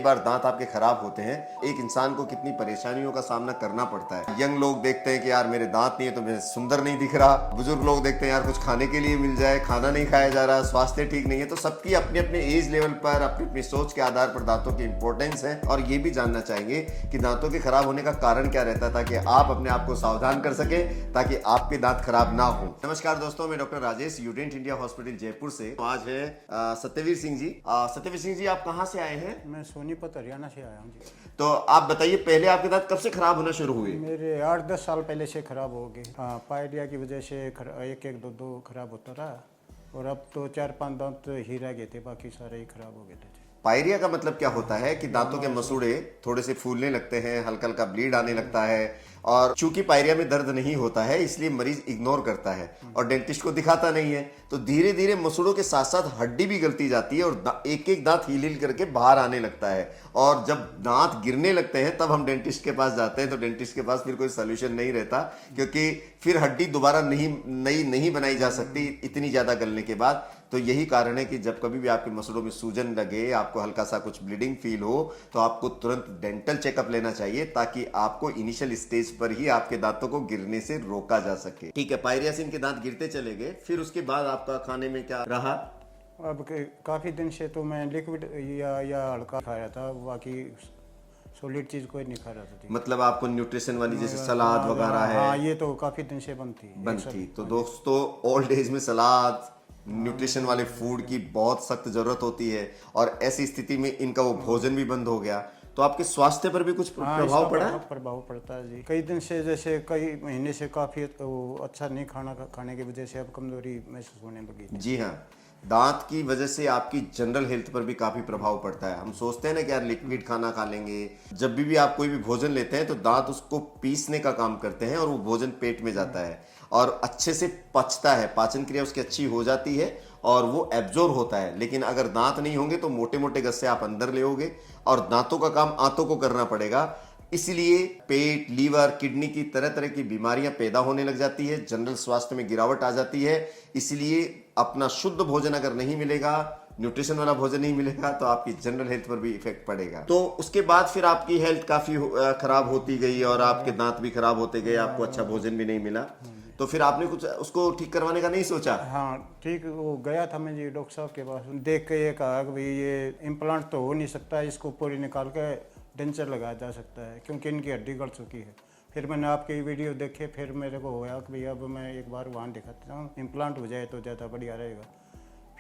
बार दांत आपके खराब होते हैं, एक इंसान को कितनी परेशानियों का सामना करना पड़ता है। यंग लोग देखते हैं कि यार मेरे दांत नहीं है तो मैं सुंदर नहीं दिख रहा, बुजुर्ग लोग देखते हैं यार कुछ खाने के लिए मिल जाए, खाना नहीं खाया जा रहा, स्वास्थ्य ठीक नहीं है। तो सबकी अपने अपने एज लेवल पर अपनी अपनी सोच के आधार पर दांतों की इंपॉर्टेंस है, और ये भी जानना चाहेंगे कि दांतों के खराब होने का कारण क्या रहता है, ताकि आप अपने आप को सावधान कर सके, ताकि आपके दांत खराब ना हो। नमस्कार दोस्तों, मैं डॉक्टर राजेश, यूडेंट इंडिया हॉस्पिटल जयपुर से। आज है सत्यवीर सिंह जी। सत्यवीर सिंह जी, आप कहाँ से आए हैं? मैं सोनीपत हरियाणा से आया हूँ जी। तो आप बताइए, पहले आपके दांत कब से खराब होना शुरू हुए? मेरे 8-10 साल पहले से खराब हो गए। हाँ, पायरिया की वजह से एक एक दो दो खराब होता रहा, और अब तो 4-5 दांत ही रह गए थे, बाकी सारे ही खराब हो गए थे। पायरिया का मतलब क्या होता है कि दांतों के मसूड़े थोड़े से फूलने लगते हैं, हल्का हल्का ब्लीड आने लगता है, और चूंकि पायरिया में दर्द नहीं होता है इसलिए मरीज इग्नोर करता है और डेंटिस्ट को दिखाता नहीं है। तो धीरे धीरे मसूड़ों के साथ साथ हड्डी भी गलती जाती है और एक एक दांत हिल हिल करके बाहर आने लगता है, और जब दांत गिरने लगते हैं तब हम डेंटिस्ट के पास जाते हैं। तो डेंटिस्ट के पास फिर कोई सोल्यूशन नहीं रहता, क्योंकि फिर हड्डी दोबारा नहीं बनाई जा सकती इतनी ज्यादा गलने के बाद। तो यही कारण है कि जब कभी भी आपके मसूड़ों में सूजन लगे, आपको हल्का सा कुछ ब्लीडिंग फील हो, तो आपको तुरंत डेंटल चेकअप लेना चाहिए, ताकि आपको इनिशियल स्टेज पर ही आपके दांतों को गिरने से रोका जा सके। ठीक है, पायरिया से इनके दांत गिरते चले गए, फिर उसके बाद आपका खाने में क्या रहा? अब काफ़ी दिन से तो मैं लिक्विड या हल्का खाया था, बाकी सॉलिड चीज़ कोई नहीं खा रहा था। मतलब आपको न्यूट्रिशन वाली जैसे सलाद वगैरह है? हाँ, ये तो काफ़ी दिन से बंद थी। तो दोस्तों, ओल्ड एज में सलाद, न्यूट्रिशन वाले फूड की बहुत सख्त जरूरत होती है, और ऐसी स्थिति में इनका वो भोजन भी बंद हो गया। तो आपके स्वास्थ्य पर भी कुछ प्रभाव पड़ा? प्रभाव पड़ता है जी। कई दिन से, जैसे कई महीने से काफ़ी अच्छा नहीं खाने की वजह से अब कमजोरी महसूस होने लगी। जी हाँ, दांत की वजह से आपकी जनरल हेल्थ पर भी काफी प्रभाव पड़ता है। हम सोचते हैं ना कि यार लिक्विड खाना खा लेंगे, जब भी आप कोई भी भोजन लेते हैं तो दांत उसको पीसने का काम करते हैं, और वो भोजन पेट में जाता है और अच्छे से पचता है, पाचन क्रिया उसकी अच्छी हो जाती है और वो एब्जॉर्ब होता है। लेकिन अगर दांत नहीं होंगे तो मोटे मोटे गस्से आप अंदर ले होगे, और दांतों का काम आंतों को करना पड़ेगा। इसलिए पेट, लीवर, किडनी की तरह तरह की बीमारियां पैदा होने लग जाती है, जनरल स्वास्थ्य में गिरावट आ जाती है। इसलिए अपना शुद्ध भोजन अगर नहीं मिलेगा, न्यूट्रिशन वाला भोजन नहीं मिलेगा, तो आपकी जनरल हेल्थ पर भी इफेक्ट पड़ेगा। तो उसके बाद फिर आपकी हेल्थ काफी खराब होती गई और आपके दांत भी खराब होते गए, आपको अच्छा भोजन भी नहीं मिला। तो फिर आपने कुछ उसको ठीक करवाने का नहीं सोचा? हाँ, ठीक, वो गया था मैं जी डॉक्टर साहब के पास, देख के ये कहा कि भाई ये इम्प्लांट तो हो नहीं सकता, इसको पूरी निकाल के डेंचर लगाया जा सकता है, क्योंकि इनकी हड्डी गल चुकी है। फिर मैंने आपके वीडियो देखे, फिर मेरे को होया कि भाई अब मैं एक बार वहाँ दिखाता हूँ, इम्प्लांट हो जाए तो ज़्यादा बढ़िया रहेगा।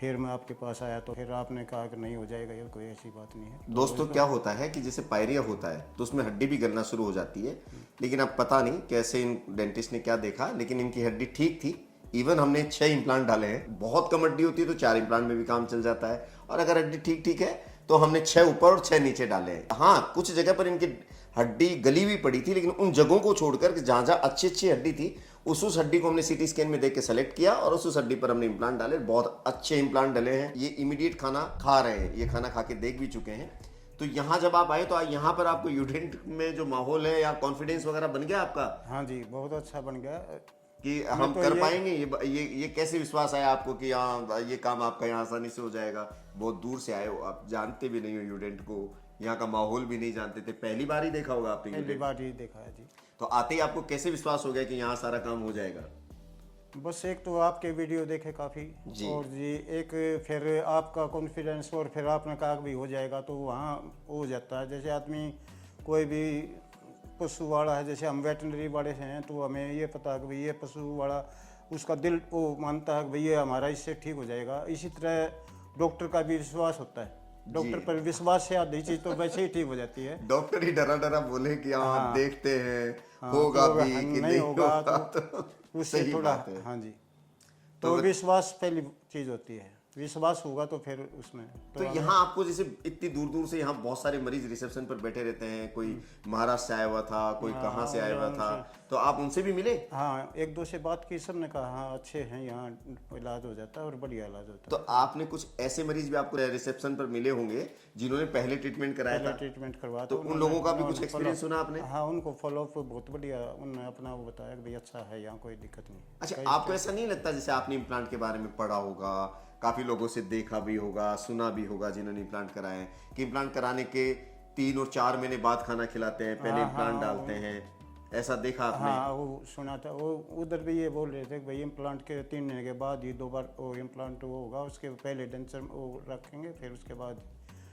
फिर मैं आपके पास आया तो फिर आपने कहा कि नहीं हो जाएगा, ये कोई ऐसी बात नहीं है। दोस्तों, क्या होता है कि जैसे पायरिया होता है तो उसमें हड्डी भी गलना शुरू हो जाती है, लेकिन अब पता नहीं कैसे इन डेंटिस्ट ने क्या देखा, लेकिन इनकी हड्डी ठीक थी। इवन हमने 6 इम्प्लांट डाले हैं। बहुत कम हड्डी होती है तो 4 इम्प्लांट में भी काम चल जाता है, और अगर हड्डी ठीक ठीक है तो हमने 6 ऊपर और 6 नीचे डाले हैं। हाँ, कुछ जगह पर इनकी हड्डी गली भी पड़ी थी, लेकिन उन जगहों को छोड़कर जहाँ जहाँ अच्छी अच्छी हड्डी थी, उस हड्डी को हमने सीटी स्कैन में देख के सेलेक्ट किया, और उस हड्डी पर हमने इम्प्लांट डाले। बहुत अच्छे इम्प्लांट डले हैं। ये इमीडिएट खाना खा रहे हैं, ये खाना खा के देख भी चुके हैं। तो यहाँ जब आप आए तो यहाँ पर आपको यूडेंट में जो माहौल है या कॉन्फिडेंस वगैरह बन गया आपका? हाँ जी, बहुत अच्छा बन गया कि हम तो कर पाएंगे। ये कैसे विश्वास आया आपको कि हाँ ये काम आपका यहाँ आसानी से हो जाएगा? बहुत दूर से आए हो, आप जानते भी नहीं हो यूडेंट को, यहाँ का माहौल भी नहीं जानते थे, पहली बार ही देखा होगा आपने? पहली बार ही देखा है जी। तो आते ही आपको कैसे विश्वास हो गया कि यहाँ सारा काम हो जाएगा? बस एक तो आपके वीडियो देखे काफ़ी, और जी एक फिर आपका कॉन्फिडेंस, और फिर आपने कहा कि भी हो जाएगा, तो वहाँ हो जाता है। जैसे आदमी कोई भी पशु वाला है, जैसे हम वेटनरी वाले हैं, तो हमें ये पता है कि भाई ये पशु वाला, उसका दिल वो मानता है कि भाई ये हमारा इससे ठीक हो जाएगा। इसी तरह डॉक्टर का भी विश्वास होता है, डॉक्टर पर विश्वास से आधी चीज तो वैसे ही ठीक हो जाती है। डॉक्टर ही डरा डरा बोले कि हाँ देखते हैं होगा भी कि नहीं होगा, तो उससे थोड़ा, हाँ जी, तो विश्वास पहली चीज होती है। विश्वास होगा तो फिर उसमें तो यहाँ आपको जैसे इतनी दूर दूर से यहाँ बहुत सारे मरीज रिसेप्शन पर बैठे रहते हैं, कोई महाराष्ट्र से आया हुआ था, कोई कहाँ से आया हुआ था, तो आप उनसे भी मिले? हाँ, एक दो से बात की, सब ने कहा हाँ अच्छे हैं, यहाँ इलाज हो जाता है और बढ़िया इलाज होता है। तो आपने कुछ ऐसे मरीज भी आपको रिसेप्शन पर मिले होंगे जिन्होंने पहले ट्रीटमेंट कराया था? ट्रीटमेंट करवा, तो उन लोगों का भी कुछ एक्सपीरियंस सुना आपने? हाँ, उनको फॉलोअप बहुत बढ़िया, उन्होंने अपना वो बताया कि भाई अच्छा है, यहाँ कोई दिक्कत नहीं। अच्छा, आपको ऐसा नहीं लगता, जैसे आपने इम्प्लांट के बारे में पढ़ा होगा, काफ़ी लोगों से देखा भी होगा, सुना भी होगा जिन्होंने इम्प्लांट कराए हैं, कि इम्प्लांट कराने के 3 और 4 महीने बाद खाना खिलाते हैं, पहले हाँ, इम्प्लांट हाँ, डालते हैं, ऐसा देखा आपने? हाँ वो सुना था, वो उधर भी ये बोल रहे थे कि भाई इम्प्लांट के 3 महीने के बाद ही 2 बार वो इम्प्लांट वो होगा, उसके पहले डेंचर वो रखेंगे, फिर उसके बाद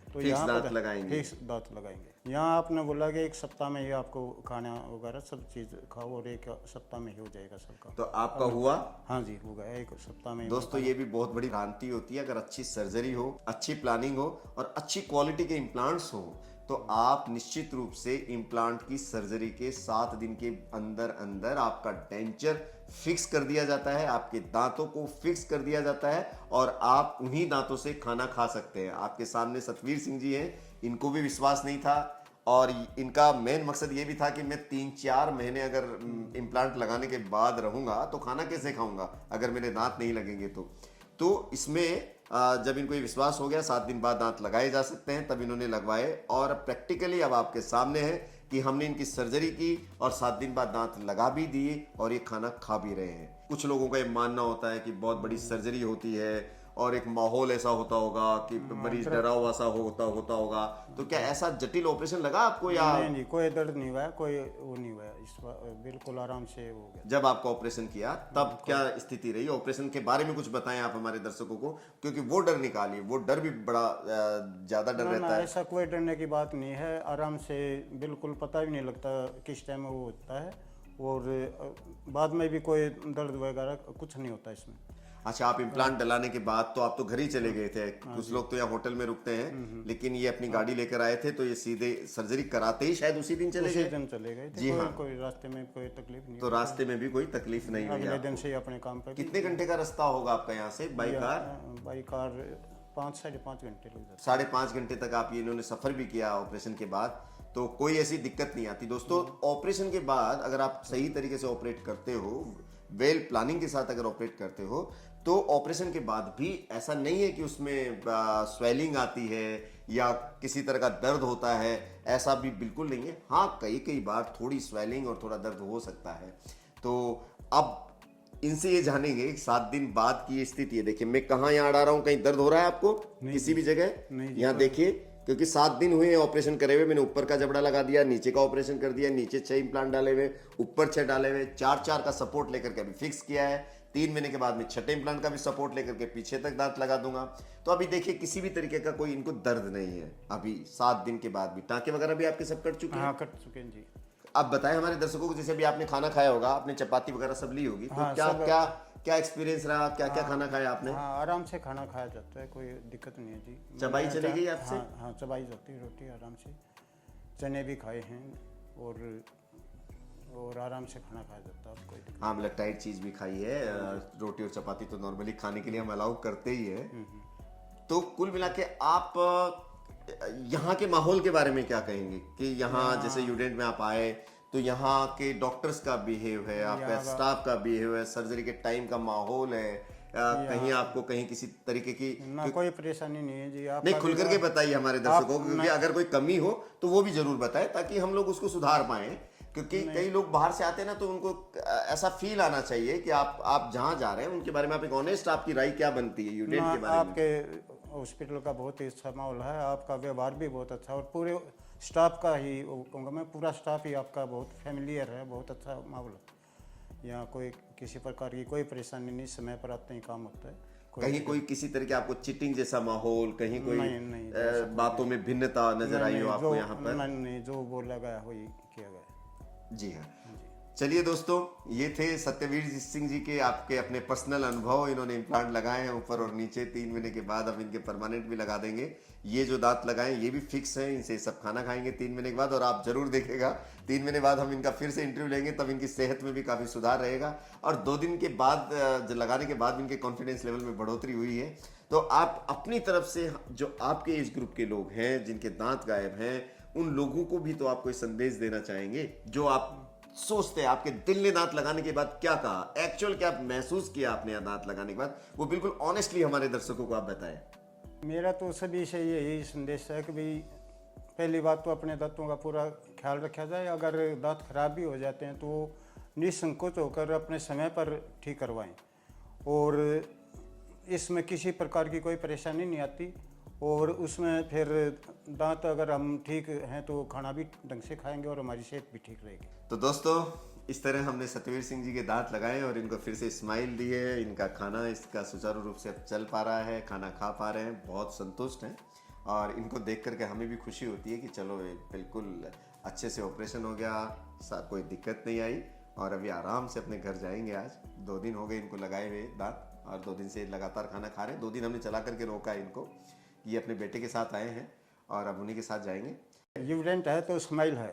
तो फिक्स यहाँ दांत पर लगाएंगे। फिक्स दांत लगाएंगे। यहाँ आपने बोला कि 1 सप्ताह में ही आपको खाना वगैरह सब चीज़ खाओ और 1 सप्ताह में ही हो जाएगा सबका। तो आपका हुआ? हाँ जी, हो गया 1 सप्ताह में ही। दोस्तों ये भी बहुत बड़ी भ्रांति होती है, अगर अच्छी सर्जरी हो, अच्छी प्लानिंग हो और अच्छी क्वालिटी के इम्प्लांट्स हो तो आप निश्चित रूप से इम्प्लांट की सर्जरी के 7 दिन के अंदर अंदर आपका डेंचर फिक्स कर दिया जाता है, आपके दांतों को फिक्स कर दिया जाता है और आप उन्हीं दांतों से खाना खा सकते हैं। आपके सामने सतवीर सिंह जी हैं, इनको भी विश्वास नहीं था और इनका मेन मकसद ये भी था कि मैं 3-4 महीने अगर इम्प्लांट लगाने के बाद रहूंगा तो खाना कैसे खाऊंगा अगर मेरे दांत नहीं लगेंगे तो इसमें जब इनको ये विश्वास हो गया 7 दिन बाद दांत लगाए जा सकते हैं, तब इन्होंने लगवाए और प्रैक्टिकली अब आपके सामने है कि हमने इनकी सर्जरी की और 7 दिन बाद दांत लगा भी दिए और ये खाना खा भी रहे हैं। कुछ लोगों का ये मानना होता है कि बहुत बड़ी सर्जरी होती है और एक माहौल ऐसा होता होगा कि मरीज डरा हुआ सा होता होगा, तो क्या ऐसा जटिल ऑपरेशन लगा आपको या? नहीं, कोई दर्द नहीं हुआ, कोई वो नहीं हुआ, इस बार बिल्कुल आराम से हो गया। जब आपका ऑपरेशन किया तब क्या स्थिति रही? ऑपरेशन के बारे में कुछ बताएं आप हमारे दर्शकों को, क्योंकि वो डर निकालिए, वो डर भी बड़ा ज्यादा डर रहता है। ऐसा कोई डरने की बात नहीं है, आराम से बिल्कुल पता भी नहीं लगता किस टाइम वो होता है और बाद में भी कोई दर्द वगैरह कुछ नहीं होता इसमें। अच्छा, आप इम्प्लांट डलाने के बाद तो आप तो घर ही चले गए थे, कुछ लोग तो यहाँ होटल में रुकते हैं, लेकिन ये अपनी गाड़ी लेकर आए थे तो ये सीधे सर्जरी कराते ही शायद उसी दिन चले गए। उसी दिन चले गए थे। जी हाँ। कोई रास्ते में कोई तकलीफ नहीं तो रास्ते में भी कोई तकलीफ नहीं हुई अगले दिन आपको? से ही अपने काम पे। कितने घंटे का रास्ता होगा आपका यहाँ से बाई कार? बाई कार 5-5.5 घंटे लग जाते। 5.5 घंटे तक आप इन्होंने सफर भी किया ऑपरेशन के बाद, तो कोई ऐसी दिक्कत नहीं आती। दोस्तों ऑपरेशन के बाद अगर आप सही तरीके से ऑपरेट करते हो, वेल प्लानिंग के साथ अगर ऑपरेट करते हो तो ऑपरेशन के बाद भी ऐसा नहीं है कि उसमें स्वेलिंग आती है या किसी तरह का दर्द होता है, ऐसा भी बिल्कुल नहीं है। हाँ, कई बार थोड़ी स्वेलिंग और थोड़ा दर्द हो सकता है। तो अब इनसे ये जानेंगे 7 दिन बाद की ये स्थिति है। देखिए मैं कहाँ यहाँ अड़ा रहा हूँ, कहीं दर्द हो रहा है आपको किसी भी जगह? यहाँ देखिए, क्योंकि 7 दिन हुए ऑपरेशन करे हुए, मैंने ऊपर का जबड़ा लगा दिया, नीचे का ऑपरेशन कर दिया, नीचे 6 इम्प्लांट डाले हुए, ऊपर 6 डाले हुए, 4 का सपोर्ट लेकर के अभी फिक्स किया है। 3 महीने के बाद में 6ठे इम्प्लांट का भी सपोर्ट लेकर के पीछे तक दांत लगा दूंगा। तो अभी देखिए किसी भी तरीके का कोई इनको दर्द नहीं है अभी 7 दिन के बाद भी। टाँके वगैरह भी आपके सब कट चुके हैं? हाँ, कट चुके हैं जी। अब बताएं हमारे दर्शकों को, जैसे अभी आपने खाना खाया होगा, आपने चपाती वगैरह सब ली होगी, तो हाँ, क्या एक्सपीरियंस रहा, क्या खाना खाया आपने? हाँ, आराम से खाना खाया जाता है, कोई दिक्कत नहीं है जी। चबाई चली गई आपसे? हाँ, चबाई जाती है रोटी आराम से। चने भी खाए हैं और आराम से खाना खाया जाता है, कोई दिक्कत। हाँ, मतलब टाइट चीज भी खाई है। रोटी और चपाती तो नॉर्मली खाने के लिए हम अलाउ करते ही है। तो कुल मिला के आप यहाँ के माहौल के बारे में क्या कहेंगे कि यहाँ जैसे यूडेंट में आप आए तो यहाँ के डॉक्टर्स का बिहेव है, आपका स्टाफ का बिहेव है, सर्जरी के टाइम का माहौल है, कहीं आपको कहीं किसी तरीके की ना कोई परेशानी नहीं है जी। आप नहीं, खुल करके बताइए हमारे दर्शकों को, क्योंकि अगर कोई कमी हो तो वो भी जरूर बताएं ताकि हम लोग उसको सुधार पाए। क्योंकि कई लोग बाहर से आते हैं ना, तो उनको ऐसा फील आना चाहिए कि आप जहाँ जा रहे हैं उनके बारे में आप एक ऑनेस्ट, आपकी राय क्या बनती है यूडेंट के बारे में? आपके हॉस्पिटल का बहुत ही अच्छा माहौल है, आपका व्यवहार भी बहुत अच्छा, और पूरे स्टाफ का ही कहूँगा मैं, पूरा स्टाफ ही आपका बहुत फैमिलियर है, बहुत अच्छा माहौल है। यहाँ कोई किसी प्रकार की कोई परेशानी नहीं, समय पर आते ही काम होता है। कहीं कोई किसी तरह के आपको चिटिंग जैसा माहौल, कहीं कोई नहीं, बातों में भिन्नता नजर आई हो आपको यहाँ पर? नहीं, जो बोला गया वही किया गया। जी हाँ। चलिए दोस्तों, ये थे सत्यवीर सिंह जी के आपके अपने पर्सनल अनुभव। इन्होंने इम्प्लांट लगाए हैं ऊपर और नीचे, 3 महीने के बाद अब इनके परमानेंट भी लगा देंगे। ये जो दांत लगाए ये भी फिक्स है, इनसे सब खाना खाएंगे 3 महीने के बाद। और आप जरूर देखिएगा 3 महीने बाद हम इनका फिर से इंटरव्यू लेंगे, तब इनकी सेहत में भी काफ़ी सुधार रहेगा। और 2 दिन के बाद लगाने के बाद इनके कॉन्फिडेंस लेवल में बढ़ोतरी हुई है। तो आप अपनी तरफ से जो आपके एज ग्रुप के लोग हैं जिनके दांत गायब हैं, उन लोगों को भी तो आप कोई संदेश देना चाहेंगे? जो आप सोचते हैं आपके दिल ने दांत लगाने के बाद क्या कहा, एक्चुअल क्या महसूस किया आपने दांत लगाने के बाद, वो बिल्कुल ऑनेस्टली हमारे दर्शकों को आप बताएं। मेरा तो सभी से यही संदेश है कि भाई पहली बात तो अपने दांतों का पूरा ख्याल रखा जाए। अगर दांत खराब भी हो जाते हैं तो निसंकोच होकर अपने समय पर ठीक करवाएं, और इसमें किसी प्रकार की कोई परेशानी नहीं आती। और उसमें फिर दांत अगर हम ठीक हैं तो खाना भी ढंग से खाएंगे और हमारी सेहत भी ठीक रहेगी। तो दोस्तों, इस तरह हमने सतवीर सिंह जी के दांत लगाए और इनको फिर से स्माइल दी है। इनका खाना इसका सुचारू रूप से अब चल पा रहा है, खाना खा पा रहे हैं, बहुत संतुष्ट हैं। और इनको देख करके हमें भी खुशी होती है कि चलो ये बिल्कुल अच्छे से ऑपरेशन हो गया, कोई दिक्कत नहीं आई और अभी आराम से अपने घर जाएंगे। आज 2 दिन हो गए इनको लगाए हुए दांत और 2 दिन से लगातार खाना खा रहे हैं। 2 दिन हमने चला करके रोका है इनको। ये अपने बेटे के साथ आए हैं और अब उन्हीं के साथ जाएंगे। यूडेंट है तो स्माइल है।